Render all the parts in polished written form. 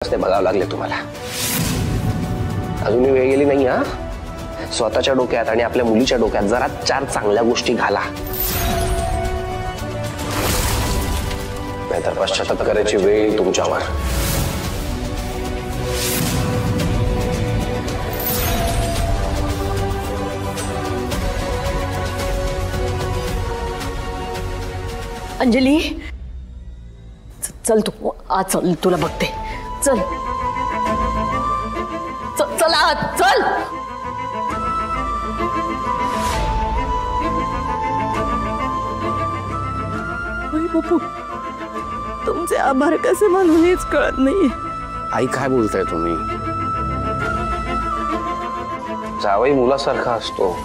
बघावं लागले तुम्हाला। अजूनही वेळ गेली नाही हा। स्वतःच्या डोक्यात आणि आपल्या मुलीच्या डोक्यात जरा चार चांगल्या गोष्टी घाला, नाहीतर पश्चाताप करायची वेळ येईल तुमच्यावर। अंजली चल तू आज चल, तुला बघते। चल चल आज चल। बापू तुमचे आभार कसे मानू हेच कळत नाहीये। आई काय बोलताय तुम्ही? जावई मुलासारखा असतो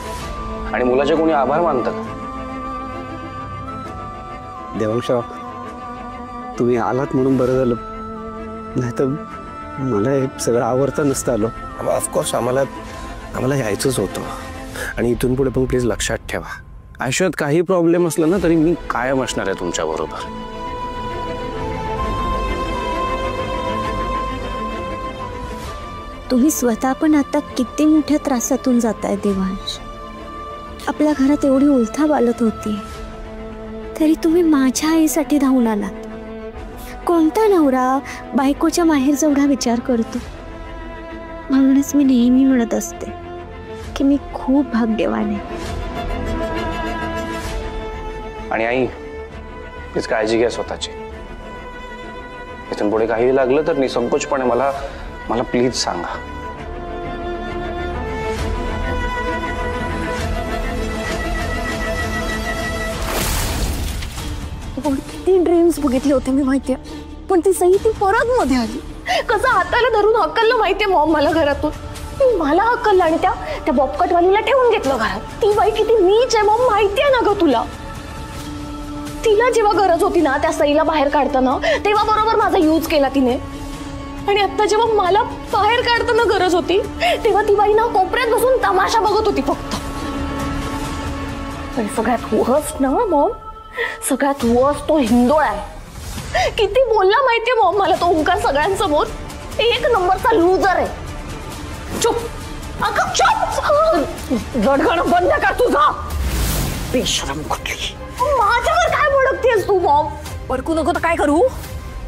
आणि मुलाचे कोणी आभार मानतात? देवांशराव तुम्ही आलात म्हणून बरं झालं, नाहीतर मला हे सगळं आवडता नसतं आलो। ऑफकोर्स आम्हाला यायचंच होतं आणि इथून पुढे पण प्लीज लक्षात ठेवा, आयुष्यात काही प्रॉब्लेम असला ना तरी मी कायम असणार आहे तुमच्या बरोबर। तुम्ही स्वतः पण आता किती मोठ्या त्रासातून जाताय देवांश। आपल्या घरात एवढी उलथा बालत होती तरी तुम्ही माझ्या आईसाठी धावून आलात। कोणता नवरा बायकोच्या माहेर जेवढा विचार करतो? म्हणूनच मी नेहमी म्हणत असते की मी खूप भाग्यवान आहे। आणि आई प्लीज काळजी घ्या स्वतःची। इथून पुढे काही लागलं तर निसंकोचपणे मला प्लीज सांगा। किती ड्रीम्स बघितले होते मी माहितीये, पण ती सई ती परत मध्ये आली। कसं हाताला धरून हक्कलं माहितीये मॉम मला घरातून। मला हक्कलं आणि त्या बॉबकटवालीला ठेवून घेतलं घरात। ती बाई किती नीच आहे मॉम माहितीये ना ग तुला। तिला जेव्हा गरज होती ना त्या सईला बाहेर काढताना तेव्हा बरोबर माझा यूज केला तिने, आणि आता जेव्हा मला बाहेर काढताना गरज होती तेव्हा ती बाई ना कोपऱ्यात बसून तमाशा बघत होती फक्त। पण सगळ्यात वर्स्ट ना मॉम, सगळ्यात वर्स्ट तो हिंदोळा आहे। किती बोलला माहितीये मॉम मला तो ओंकार सगळ्यांसमोर, एक नंबरचा लूजर आहे। चुप अगं चुप, रडगणं बंद कर तुझा बेशरम कुठली। माझ्यावर काय भडकतेस तू मॉम? भडकू नको तर काय करू?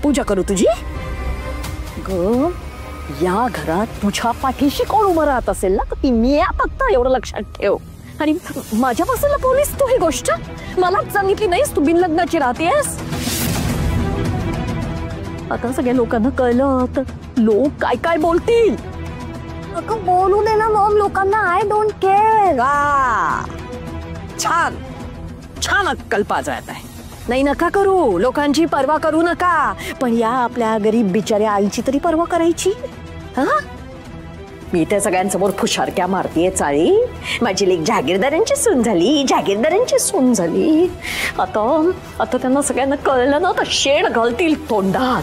पूजा करू तुझी? ग या घरात तुझ्या पाठीशी कोण उभं राहत असेल ना ती मी फक्त एवढं लक्षात ठेव। आणि माझ्यापासून लपवलीस तू ही गोष्ट? मलाच सांगितली नाहीस तू बिनलग्नाची राहतेस? आता सगळ्या लोकांना कळलं तर लोक काय काय बोलतील। अगं बोलू दे ना मॉम लोकांना, आय डोंट केअर। छान छान अक्कल पाजळत आहे। नाही नका करू, लोकांची पर्वा करू नका, पण या आपल्या गरीब बिचाऱ्या आईची तरी पर्वा करायची। हा मी त्या सगळ्यांसमोर फुशारक्या मारतीये चाळी, माझी लेक जहागीरदारांची सून झाली, जहागीरदारांची सून झाली। आता त्यांना सगळ्यांना कळलं ना तर शेण घालतील तोंडात।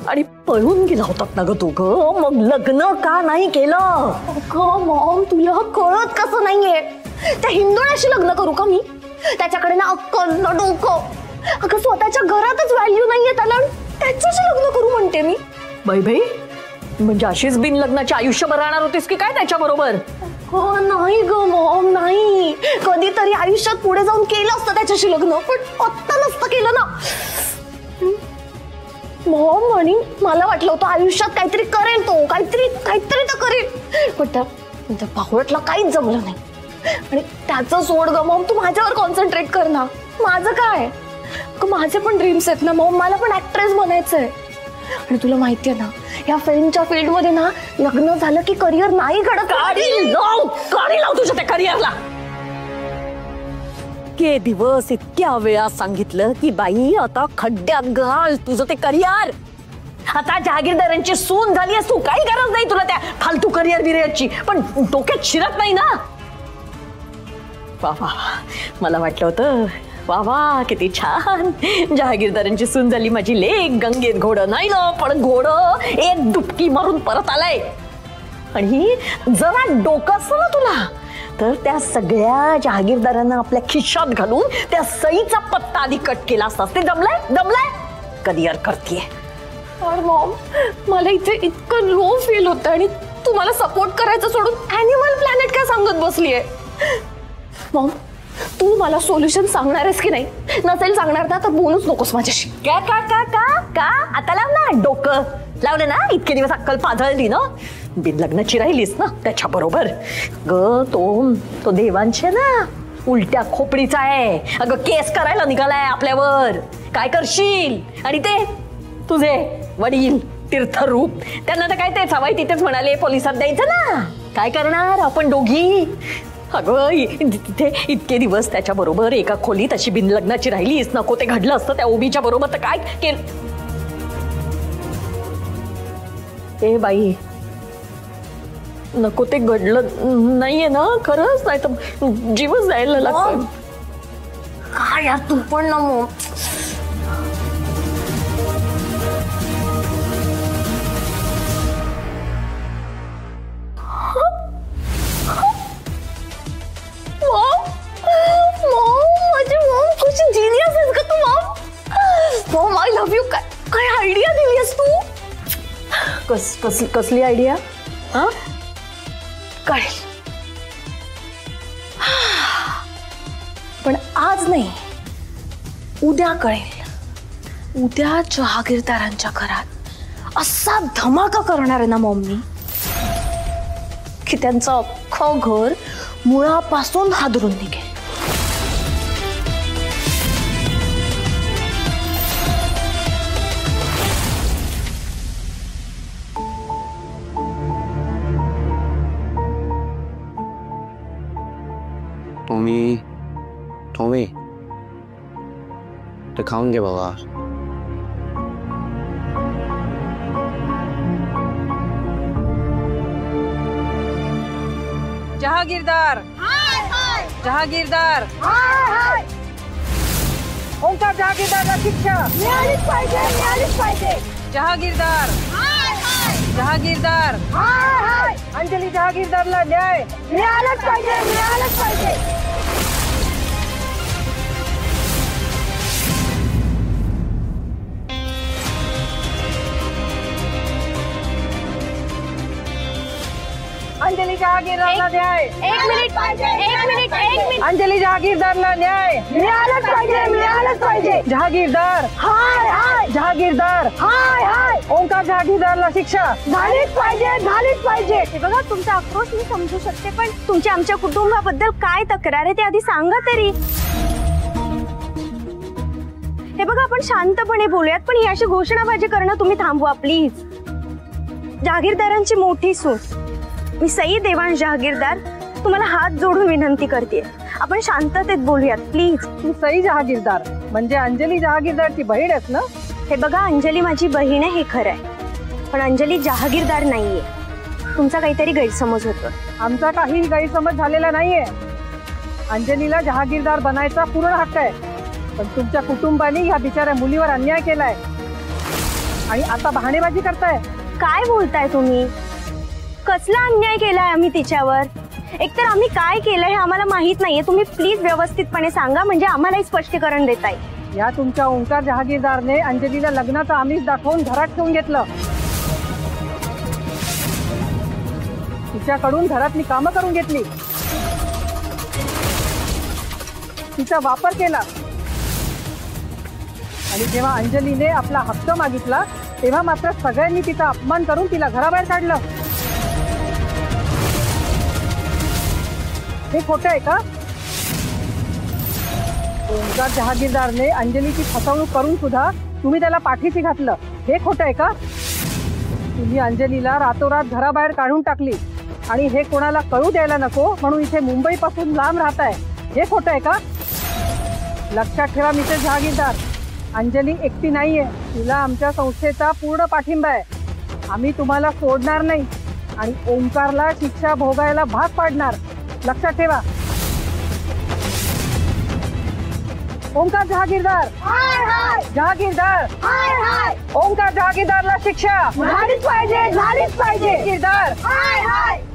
आणि पळून गेला होतात ना ग तू ग, मग लग्न का नाही केलं? अगं मॉम तुला कळत कसं नाहीये? त्या हिंदोळ्याशी लग्न करू का मी? त्याच्याकडे ना अक्कल ना डोकं। अगं स्वतःच्या घरातच व्हॅल्यू नाहीये त्याला, त्याच्याशी लग्न करू म्हणते मी। बाई म्हणजे अशीच बिन लग्नाचे आयुष्यभर राहणार होतीस की काय त्याच्या बरोबर? हो नाही ग मॉम नाही, कधीतरी आयुष्यात पुढे जाऊन केलं असतं त्याच्याशी लग्न, पण आत्ता नसतं केलं ना मॉम। आणि मला वाटलं होतं आयुष्यात काहीतरी करेल तो, काहीतरी तर करेल, पण त्या पाहुण्यातला काहीच जमलं नाही। आणि त्याचं सोड ग मॉम, तू माझ्यावर कॉन्सन्ट्रेट कर ना। माझं काय, माझे पण ड्रीम्स आहेत ना मॉम, मला पण ऍक्ट्रेस बनायचंय। आणि तुला माहितीये ना या फिल्मच्या फील्ड मध्ये ना लग्न झालं की करिअर नाही घडत। काढी लाव तुझ्या त्या करिअरला। के दिवस इतक्या वेळा सांगितलं की बाई आता खड्ड्यात घाल तुझं ते करिअर। आता जहागीरदारांची सून झाली आहेस तू, काही गरज नाही तुला त्या फालतू करिअर बिरिअरची, पण डोक्यात शिरत नाही ना। वा मला वाटलं होतं वा किती छान, जहागीरदारांची सून झाली माझी लेक, गंगेत घोडं नाही ना पण घोडं एक डुबकी मारून परत आलाय। आणि जरा डोकं असतं ना तुला तर त्या सगळ्या जहागीरदारांना आपल्या खिशात घालून त्या सईचा पत्ता आधी कट केला असता। ते जमलाय? करिअर करतेय. पण मॉम मला इथे इतकं लो फील होतं आणि तुम्हाला सपोर्ट करायचं सोडून ॲनिमल प्लॅनेट काय सांगत बसलीये. मॉम तू मला सोल्युशन सांगणार आहेस की नाही? नसेल सांगणार ना तर बोलूच नकोस माझ्याशी. का का का का का आता लाव ना डोकं लावलं ना. इतके दिवस अक्कल पाझळली ना. बिन लग्नाची राहिलीस ना त्याच्या बरोबर. ग तो देवांश ना उलट्या खोपडीचा आहे. अगं केस करायला निघालाय आपल्यावर. काय करशील? आणि ते तुझे वडील तीर्थरूप त्यांना तर काय तेच हवाय तिथेच म्हणाले पोलिसात द्यायचं ना. काय करणार आपण दोघी? अगं तिथे इतके दिवस त्याच्या बरोबर एका खोलीत अशी बिन लग्नाची राहिलीस. नको ते घडलं असतं त्या ओबीच्या बरोबर तर काय केलं. ए बाई नको ते घडलं नाहीये ना खरंच. नाही तर जीवच जायला लागतो. काय यार तू पण ना Maugham. Mom I love you. काय आयडिया दिलीस तू? कसली आयडिया? हा कळेल पण आज नाही उद्या कळेल. उद्या जहागीरदारांच्या घरात असा धमाका करणार आहे ना मॉमनी की त्यांचं अख्खं घर मुळापासून हादरून निघेल. टॉमी ते खाऊन घे बाबा. जहागीरदार जहागीरदार ओंकार जहागीरदारला शिक्षा मिळालीच पाहिजे. जहागीरदार जहागीरदार अंजली जहागीरदारला न्याय मिळालंच पाहिजे. अंजली जहागीरदारला न्याय. एक मिनिट अंजली जहागीरदारला न्याय मिळालंच पाहिजे. जहागीरदार जहागीरदार ओंकार जहागीरदारला शिक्षा झालीच पाहिजे. हे बघा तुमचा आक्रोश मी समजू शकते पण तुमची आमच्या कुटुंबाबद्दल काय तक्रार आहे ते आधी सांगा तरी. हे बघा आपण शांतपणे बोलूयात पण ही अशी घोषणाबाजी करणं तुम्ही थांबवा प्लीज. जहागीरदारांची मोठी सून मी सई देवांश जहागीरदार तुम्हाला हात जोडून विनंती करते आपण शांततेत बोलूयात प्लीज. तू सई जहागीरदार म्हणजे अंजली जहागीरदारची बहीण आहेस ना? हे बघा अंजली माझी बहीण आहे हे खरं आहे पण अंजली जहागीरदार नाहीये. तुमचा काहीतरी गैरसमज होतो. आमचा काहीही गैरसमज झालेला नाहीये. अंजलीला जहागीरदार बनायचा पूर्ण हक्क आहे पण तुमच्या कुटुंबाने ह्या बिचाऱ्या मुलीवर अन्याय केलाय आणि आता बहाणेबाजी करताय. काय बोलताय तुम्ही? कसला अन्याय केलाय आम्ही तिच्यावर? एकतर आम्ही काय केलं हे आम्हाला माहित नाहीये. तुम्ही प्लीज व्यवस्थितपणे सांगा म्हणजे आम्हालाही स्पष्टीकरण देता येईल. या तुमच्या ओंकार जहागीरदारने अंजलीला लग्नाचं आमिष दाखवून घरात ठेवून घेतलं. तिच्याकडून घरातली कामं करून घेतली. तिचा वापर केला आणि जेव्हा अंजलीने आपला हक्क मागितला तेव्हा मात्र सगळ्यांनी तिचा अपमान करून तिला घराबाहेर काढलं. हे खोटं आहे का? ओंकार जहागीरदारने अंजलीची फसवणूक करून सुद्धा तुम्ही त्याला पाठीशी घातलं. हे खोटं आहे का? तुम्ही अंजलीला रातोरात घराबाहेर काढून टाकली आणि हे कोणाला कळू द्यायला नको म्हणून इथे मुंबईपासून लांब राहताय. हे खोटं आहे का? लक्षात ठेवा मिसेस जहागीरदार अंजली एकटी नाहीये. तिला आमच्या संस्थेचा पूर्ण पाठिंबा आहे. आम्ही तुम्हाला सोडणार नाही आणि ओंकारला शिक्षा भोगायला भाग पाडणार. लक्षात ठेवा. ओंकार जहागीरदार जहागीरदार ओंकार जहागीरदारला शिक्षा झालीच पाहिजे. जहागीरदार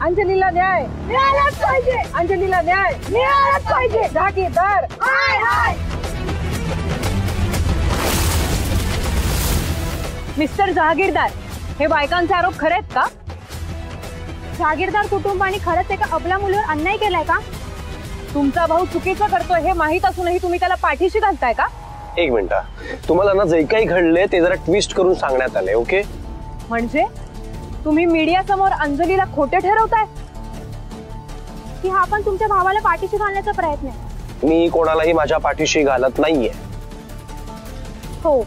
अंजलीला न्याय मिळालंच पाहिजे. अंजलीला न्याय मिळालंच पाहिजे. जहागीरदार मिस्टर जहागीरदार, हे बायकांचे आरोप खरे आहेत का? जागीरदार कुटुंबाने खरंच एका अबला मुलीवर अन्याय केलाय का? तुमचा भाऊ चुकीचं करतोय हे माहित असूनही तुम्ही त्याला पाठीशी घालताय का? एक मिनिट, तुम्हाला ना जे काही घडले ते जरा ट्विस्ट करून सांगण्यात आले. ओके, म्हणजे तुम्ही मीडिया समोर अंजलीला खोटे ठरवताय की हा पण तुमच्या भावाला पाठीशी घालण्याचा प्रयत्न आहे? मी कोणालाही माझ्या पाठीशी घालत नाहीये. हो,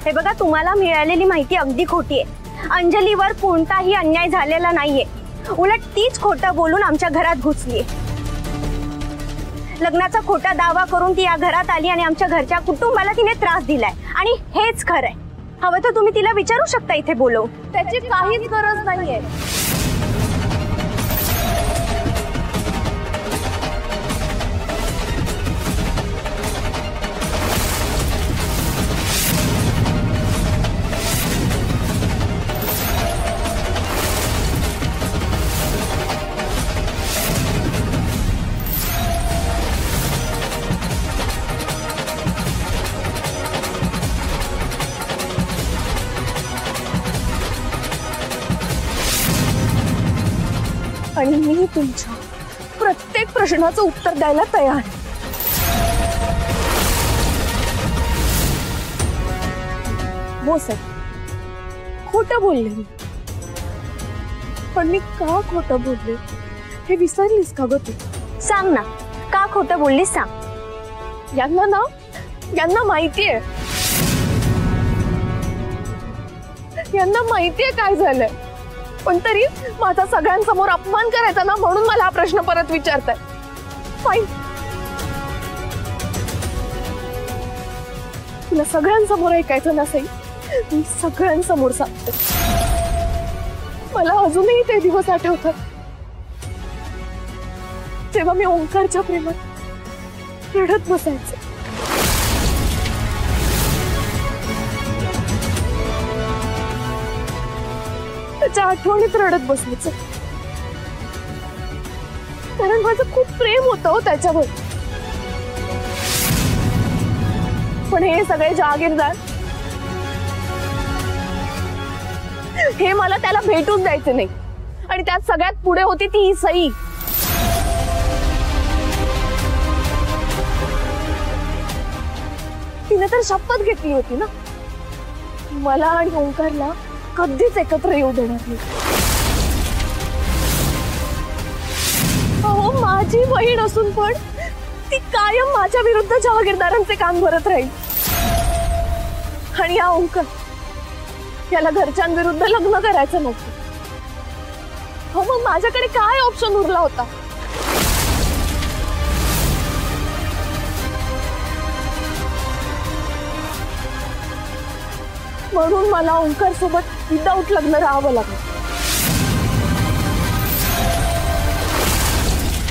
हे बघा, तुम्हाला मिळालेली माहिती अगदी खोटी आहे. अंजलीवर कोणताही अन्याय झालेला नाहीये. उलट तीच खोटं बोलून आमच्या घरात घुसलीये. लग्नाचा खोटा दावा करून ती या घरात आली आणि आमच्या घरच्या कुटुंबाला तिने त्रास दिलाय. आणि हेच खरंय. हवं तर तुम्ही तिला विचारू शकता इथे बोलवून. त्याची काहीच गरज नाहीये. आणि मी तुमच्या प्रत्येक प्रश्नाचं उत्तर द्यायला तयार आहे. हो सर, खोटं बोलले मी. पण मी का खोटं बोलले हे विसरलीस का ग तू? सांग ना, का खोटं बोललीस सांग. यांना माहितीये, यांना माहितीये काय झालंय. पण तरी माझा सगळ्यांसमोर अपमान करायचा ना, म्हणून मला हा प्रश्न परत विचारताय. फाईन, तुला सगळ्यांसमोर ऐकायचं नसेल, मी सगळ्यांसमोर सांगते. मला अजूनही ते दिवस आठवतात जेव्हा मी ओंकारच्या प्रेमात रडत बसायचे. त्याच्या आठवणीत रडत बसायचं, कारण माझं खूप प्रेम होतं हो त्याच्यावर. पण हे सगळे जहागीरदार, हे मला त्याला भेटून द्यायचे नाही. आणि त्यात सगळ्यात पुढे होती ती ही सई. तिने तर शपथ घेतली होती ना, मला आणि ओंकारला कधीच एकत्र येऊ देणार नाही. अहो, माझी बहीण असून पण ती कायम माझ्या विरुद्ध जहागीरदारांचे कान भरत राहील. आणि हा ओंकार, याला घरच्यांविरुद्ध लग्न करायचं नव्हतं. हो, मग माझ्याकडे काय ऑप्शन उरला होता? म्हणून मला ओंकार सोबत विदाऊट लग्न राहावं लागलं.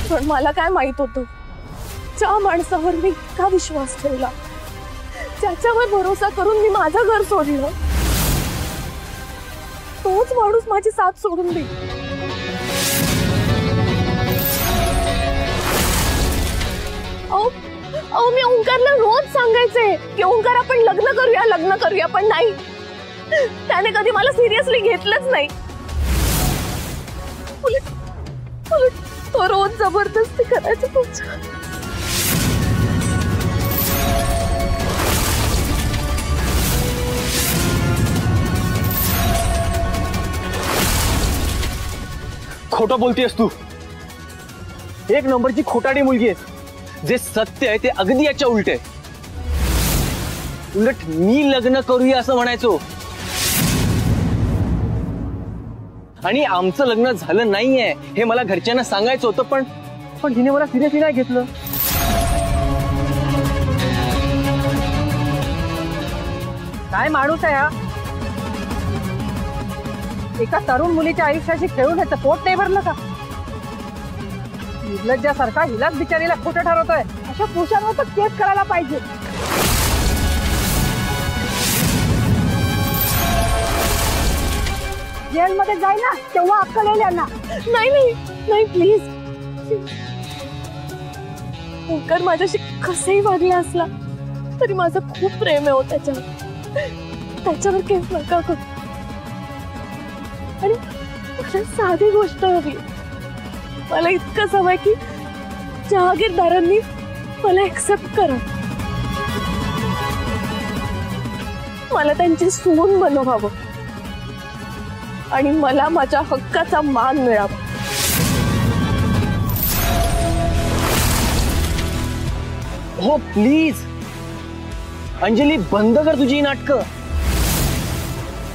पण मला काय माहित होतं, ज्या माणसावर मी इतका विश्वास ठेवला, ज्याच्यावर भरोसा करून मी माझं घर सोडलं, तोच माणूस माझी साथ सोडून देईल. अहो, मी ओंकारला रोज सांगायचे की ओंकार आपण लग्न करूया, पण नाही, त्याने कधी मला सिरियसली घेतलंच नाही. तो रोज जबरदस्ती करायचा तुमच्या. खोटं बोलतेस तू. एक नंबरची खोटाडी मुलगी आहेस. जे सत्य आहे ते अगदी याच्या उलट आहे. उलट मी लग्न करूया असं म्हणायचो, आणि आमचं लग्न झालं नाहीये हे मला घरच्यांना सांगायचं होतं. पण तिने मला सिरियसली नाही घेतलं. काय माणूस आहे हा? एका तरुण मुलीच्या आयुष्याशी खेळून ह्याचं पोट नाही भरलं का? निर्लज्जासारखा हिलाच बिचारीला खोटं ठरवतोय. अशा पुरुषांवर तर केस करायला पाहिजे. जेलमध्ये जाय ना, तेव्हा अक्कल येईल यांना. नाही प्लीज. ओंकार माझ्याशी कसंही वागला असला तरी माझं खूप प्रेम आहे हो त्याच्यावर. त्याच्यावर केस नका करू. आणि मला साधी गोष्ट हवी. मला इतकंच हवंय की जहागीरदारांनी मला एक्सेप्ट करा. मला त्यांची सून बनवावं आणि मला माझ्या हक्काचा मान मिळावा. हो प्लीज अंजली, बंद कर तुझी नाटकं.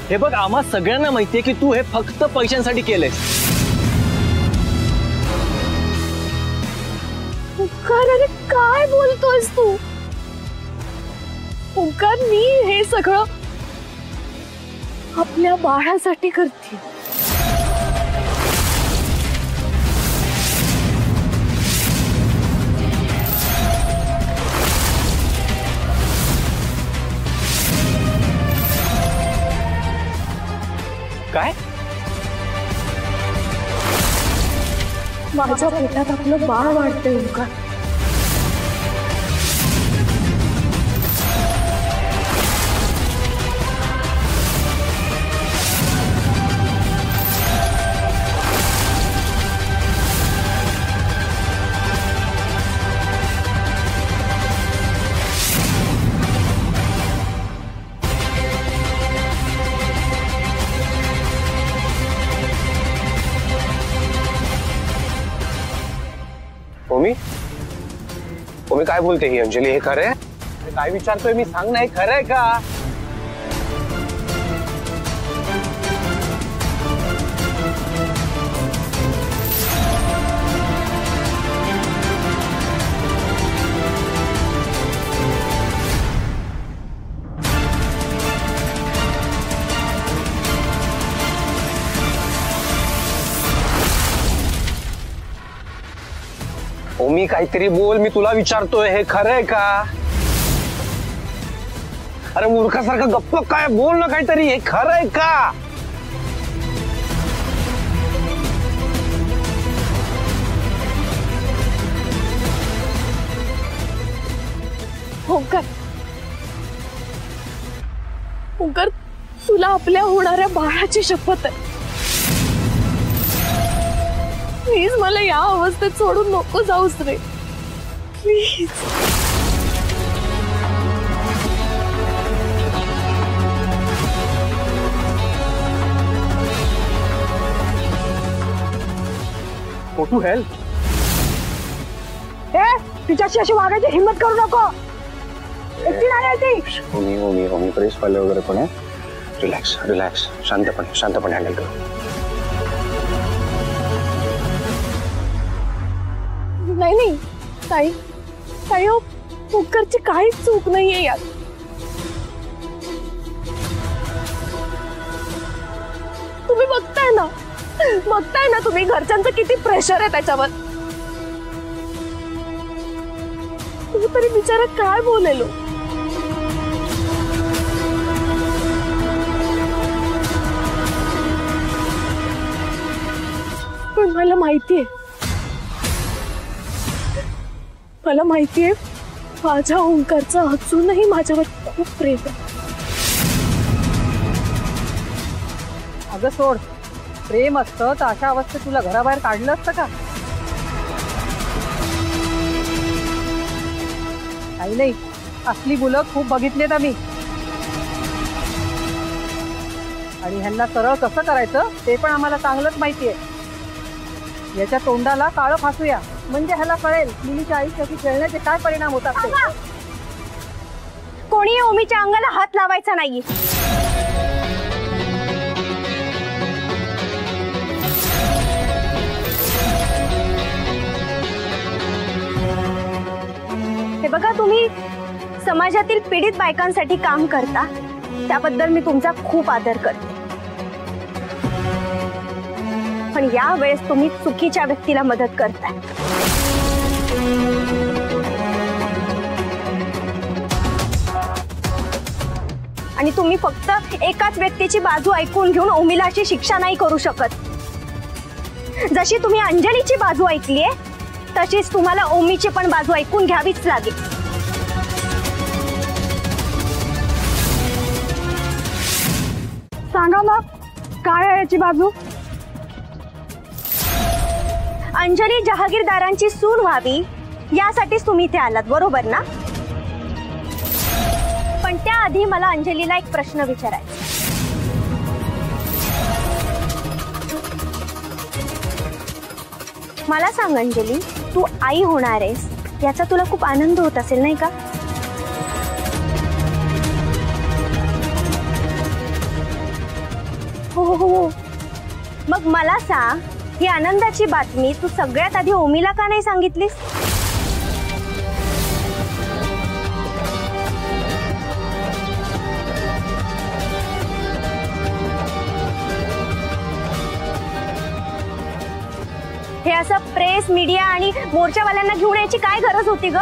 हे बघ, आम्हा सगळ्यांना माहितीये की तू हे फक्त पैशांसाठी केलंयस. ओंकार, अरे काय बोलतोयस तू? ओंकार, मी हे सगळं आपल्या बाळासाठी करते. काय? माझ्या पोटात आपलं बाळ वाढतंय ओंकार. ओमी काय बोलते ही अंजली? हे खरंय? काय विचारतोय मी? सांग ना, हे खरंय का? ओमी काहीतरी बोल, मी तुला विचारतोय, हे खरंय का? अरे मूर्खासारखं गप्प काय, बोल ना काहीतरी, हे खरंय का? ओंकार, ओंकार, तुला आपल्या होणाऱ्या बाळाची शपथ आहे. प्लीज मला या अवस्थेत सोडून नको जाऊस रे, प्लीज. To help. तिच्याशी अशी वागायची हिम्मत करू नको. एकटी नाही आहे ती. ओमी ओमी ओमी प्रेस वाले वगैरे पण आहे. रिलॅक्स रिलॅक्स, शांतपणे हँडल कर. नाही ताई, ताई, ओंकारची काहीच चूक नाहीये यात. तुम्ही बघताय ना तुम्ही घरच्यांचं किती प्रेशर आहे त्याच्यावर. तुम्ही तरी बिचारा काय बोलेलो. पण मला माहितीये माझ्या ओंकारचं अजूनही माझ्यावर खूप प्रेम आहे. अगं सोड, प्रेम असतं तर अशा अवस्थेत तुला घराबाहेर काढलं असतं का? काही नाही, असली मुलं खूप बघितलेत आम्ही. आणि ह्यांना सरळ कसं करायचं ते पण आम्हाला चांगलंच माहितीये. याच्या तोंडाला काळं फासूया, म्हणजे ह्याला कळेल मुलीच्या आयुष्याची खेळण्याचे काय परिणाम होतात ते. कोणी ओमीच्या अंगाला हात लावायचा नाही. हे बघा, तुम्ही समाजातील पीडित बायकांसाठी काम करता, त्याबद्दल मी तुमचा खूप आदर करते. पण या वेळेस तुम्ही चुकीच्या व्यक्तीला मदत करताय. आणि तुम्ही फक्त एकाच व्यक्तीची बाजू ऐकून घेऊन ओमीला अशी शिक्षा नाही करू शकत. जशी तुम्ही अंजलीची बाजू ऐकलीये तशीच तुम्हाला ओमीची पण बाजू ऐकून घ्यावीच लागेल. सांगा ना काय आहे याची बाजू? अंजली जहागीरदारांची सून व्हावी यासाठीच तुम्ही इथे आलात, बरोबर ना? पण त्याआधी मला अंजलीला एक प्रश्न विचारायचा. मला सांग अंजली, तू आई होणार आहेस याचा तुला खूप आनंद होत असेल नाही का? हो हो हो. मग मला सांग, ही आनंदाची बातमी तू सगळ्यात आधी ओमीला का नाही सांगितलीस? हे असं प्रेस, मीडिया आणि मोर्चावाल्यांना घेऊन यायची काय गरज होती ग?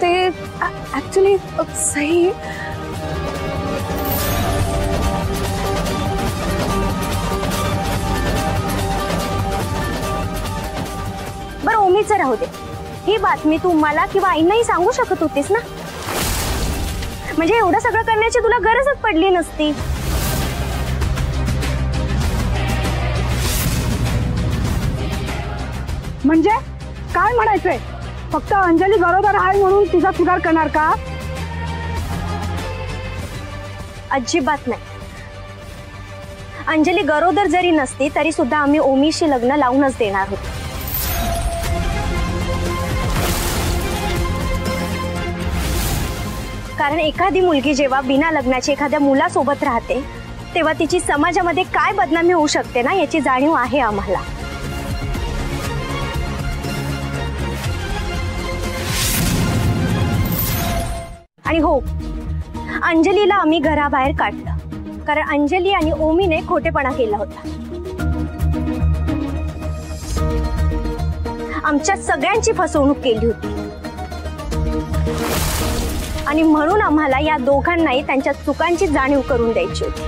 ते ऍक्च्युली सही. बरं ओमीचं राहू दे, ही बातमी तू मला किंवा आईंनाही सांगू शकत होतीस ना? म्हणजे एवढं सगळं करण्याची तुला गरजच पडली नसती. म्हणजे काय म्हणायचंय? फक्त अंजली गरोदर आहे म्हणून तुझा सुधार करणार का? अजिबात नाही. अंजली गरोदर जरी नसती तरी सुद्धा आम्ही ओमीशी लग्न लावूनच देणार होतो. कारण एखादी मुलगी जेव्हा बिना लग्नाची एखाद्या मुलासोबत राहते तेव्हा तिची समाजामध्ये काय बदनामी होऊ शकते ना याची जाणीव आहे आम्हाला. आणि हो, अंजलीला आम्ही घराबाहेर काढलं कारण अंजली आणि ओमीने खोटेपणा केला होता. आमच्या सगळ्यांची फसवणूक केली होती आणि म्हणून आम्हाला या दोघांनाही त्यांच्या चुकांची जाणीव करून द्यायची होती.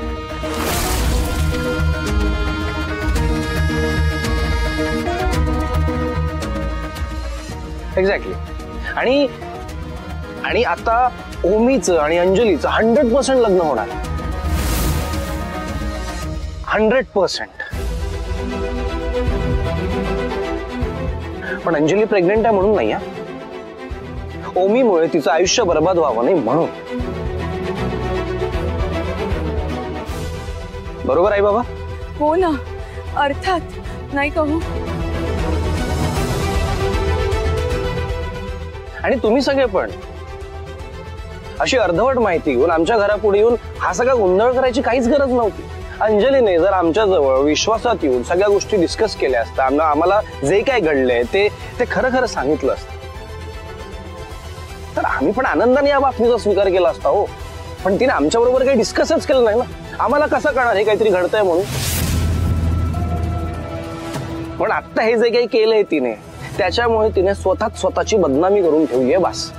एक्झॅक्टली. आणि आता ओमीचं आणि अंजलीचं 100% लग्न होणार. 100%. पण अंजली प्रेग्नेंट आहे म्हणून नाही. ओमीमुळे तिचं आयुष्य बर्बाद व्हावं नाही म्हणून. बरोबर आहे बाबा? हो ना, अर्थात. नाही कहू. आणि तुम्ही सगळे पण अशी अर्धवट माहिती घेऊन आमच्या घरापुढे येऊन हा सगळा गोंधळ करायची काहीच गरज नव्हती. अंजलीने जर आमच्या जवळ विश्वासात येऊन सगळ्या गोष्टी डिस्कस केल्या असता, आम्हाला जे काय घडलंय ते खरं खरं सांगितलं असतं तर आम्ही पण आनंदाने या बातमीचा स्वीकार केला असता. हो, पण तिने आमच्या बरोबर काही डिस्कसच केलं नाही ना. आम्हाला कसं कळणार हे काहीतरी घडतंय म्हणून? पण आता हे जे काही केलंय तिने त्याच्यामुळे तिने स्वतःची बदनामी करून ठेवली आहे. बस.